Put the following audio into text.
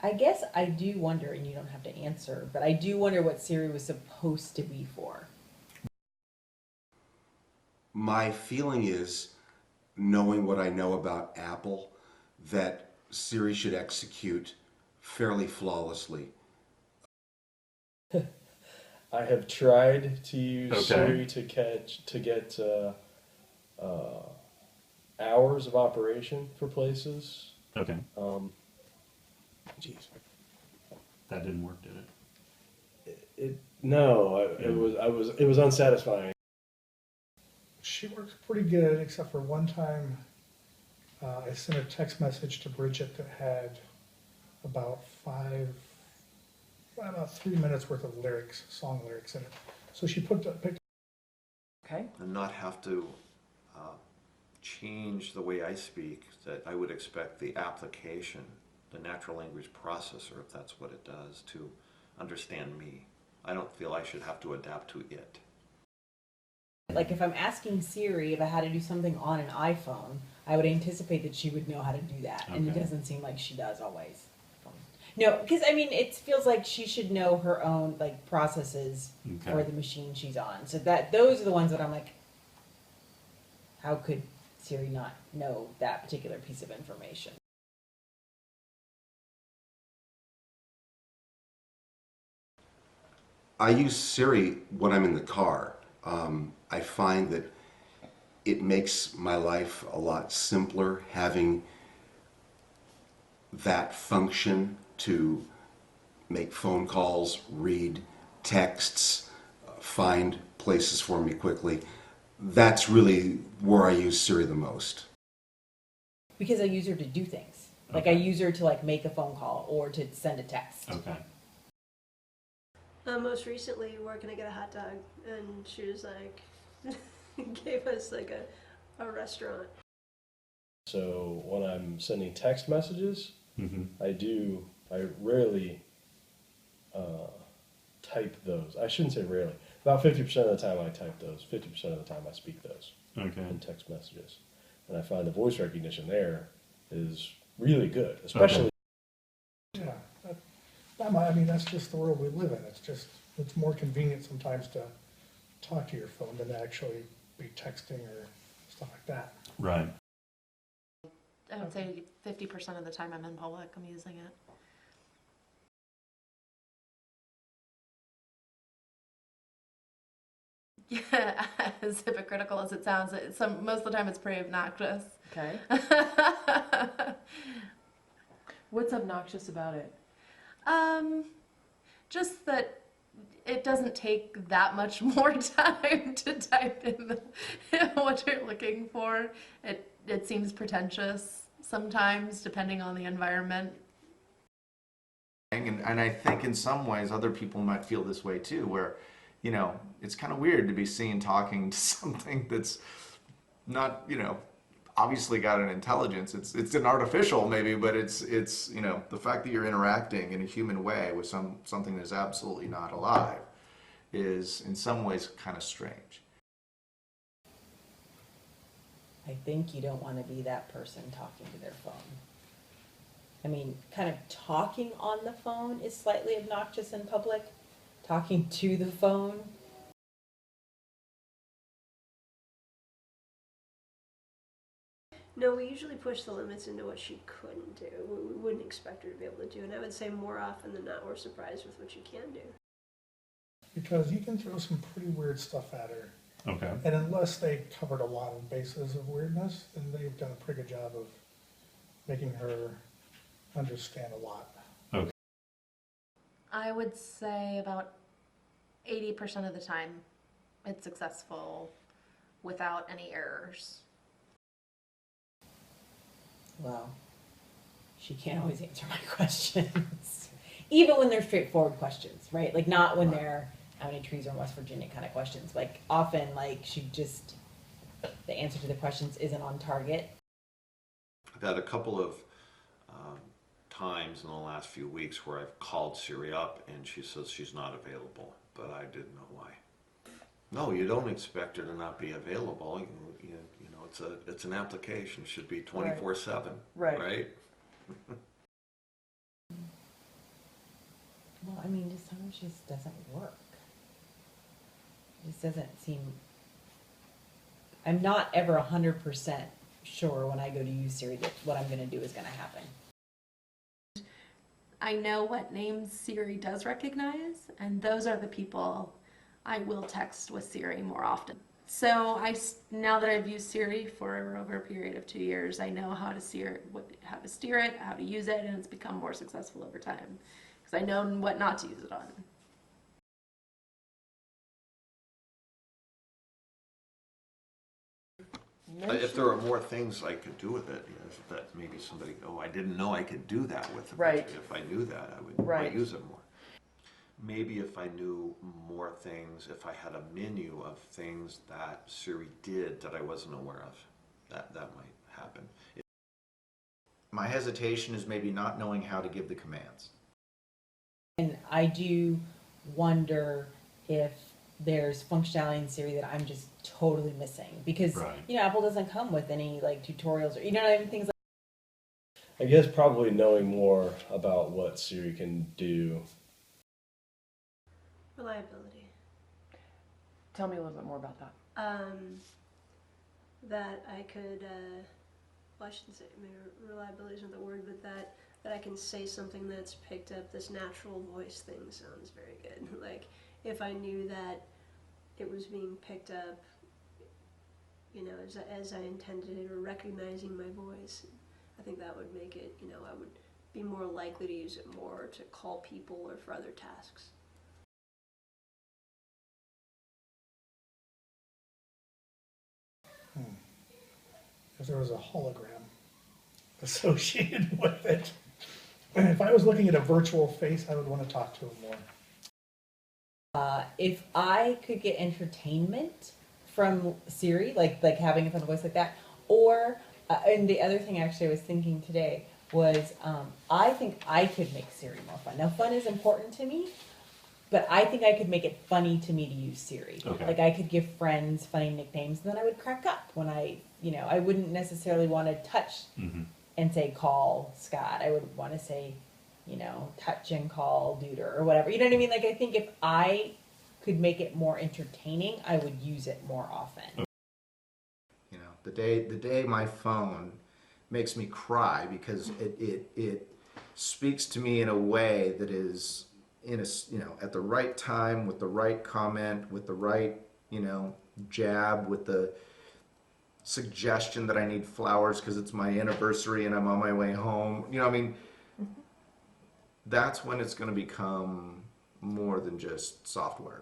I guess I do wonder, and you don't have to answer, but I do wonder what Siri was supposed to be for. My feeling is, knowing what I know about Apple, that Siri should execute fairly flawlessly. I have tried to use Okay. Siri to get hours of operation for places. Okay. Jeez, That didn't work, did it? it was unsatisfying. She works pretty good, except for one time I sent a text message to Bridget that had about about 3 minutes worth of lyrics, song lyrics in it. So she picked Okay. And not have to change the way I speak, that I would expect the application, the natural language processor, if that's what it does, to understand me. I don't feel I should have to adapt to it. Like if I'm asking Siri if I had to do something on an iPhone, I would anticipate that she would know how to do that, and it Okay. doesn't seem like she does always. No, because I mean, it feels like she should know her own like processes Okay. for the machine she's on. So that those are the ones that I'm like, how could Siri not know that particular piece of information? I use Siri when I'm in the car. I find that it makes my life a lot simpler having that function to make phone calls, read texts, find places for me quickly. That's really where I use Siri the most. Because I use her to do things. Like I Okay. use her to like make a phone call or to send a text. Okay. Most recently, where can I get a hot dog? And she was like, gave us like a restaurant. So when I'm sending text messages, Mm-hmm. I rarely type those. I shouldn't say rarely. About 50% of the time I type those. 50% of the time I speak those Okay. in text messages. And I find the voice recognition there is really good, especially. yeah. I mean, that's just the world we live in. It's more convenient sometimes to talk to your phone than to actually be texting or stuff like that. Right. I would say 50% of the time I'm in public, I'm using it. Yeah, as hypocritical as it sounds, most of the time it's pretty obnoxious. Okay. What's obnoxious about it? Just that it doesn't take that much more time to type in what you're looking for. It seems pretentious sometimes, depending on the environment. And I think in some ways other people might feel this way too, where, you know, it's kind of weird to be seen talking to something that's not, you know, obviously got an intelligence. It's an artificial maybe, but it's you know, the fact that you're interacting in a human way with something that's absolutely not alive is in some ways kind of strange. I think you don't want to be that person talking to their phone. I mean, kind of talking on the phone is slightly obnoxious in public. Talking to the phone. No, we usually push the limits into what she couldn't do. We wouldn't expect her to be able to do. And I would say more often than not, we're surprised with what she can do. Because you can throw some pretty weird stuff at her. Okay. And unless they covered a lot of bases of weirdness, then they've done a pretty good job of making her understand a lot. Okay. I would say about 80% of the time it's successful without any errors. Well, she can't always answer my questions. Even when they're straightforward questions, right? Like not when they're how many trees are in West Virginia kind of questions. Like often like the answer to the questions isn't on target. I've had a couple of times in the last few weeks where I've called Siri up and she says she's not available, but I didn't know why. No, you don't expect her to not be available. You know, it's an application. It should be 24/7, Right. right? Well, I mean, just sometimes just doesn't work. It just doesn't seem. I'm not ever 100% sure when I go to use Siri that what I'm going to do is going to happen. I know what names Siri does recognize, and those are the people I will text with Siri more often. So now that I've used Siri for over a period of 2 years, I know how to steer it, how to use it, and it's become more successful over time because I know what not to use it on. If there are more things I could do with it, that maybe somebody, oh, I didn't know I could do that with it. Right. If I knew that, I would Right. might use it more. Maybe if I knew more things, if I had a menu of things that Siri did that I wasn't aware of, that might happen. My hesitation is maybe not knowing how to give the commands. And I do wonder if there's functionality in Siri that I'm just totally missing because Right. Apple doesn't come with any like tutorials or what I mean, things like. I guess probably knowing more about what Siri can do. Reliability. Tell me a little bit more about that. That I could, well, I shouldn't say, maybe reliability isn't the word, but that I can say something that's picked up. This natural voice thing sounds very good. Like, if I knew that it was being picked up, as I intended it, or recognizing my voice, I think that would make it, I would be more likely to use it more to call people or for other tasks. If there was a hologram associated with it. And if I was looking at a virtual face, I would want to talk to him more. If I could get entertainment from Siri, like having a fun voice like that, or and the other thing actually I was thinking today was I think I could make Siri more fun. Now, fun is important to me, but I think I could make it funny to me to use Siri. Okay. Like I could give friends funny nicknames, and then I would crack up when I wouldn't necessarily want to touch and say call Scott. I would want to say, touch and call Duder or whatever. You know what I mean? Like I think if I could make it more entertaining, I would use it more often. The day my phone makes me cry because it speaks to me in a way that is at the right time, with the right comment, with the right jab, with the suggestion that I need flowers because it's my anniversary and I'm on my way home. That's when it's going to become more than just software.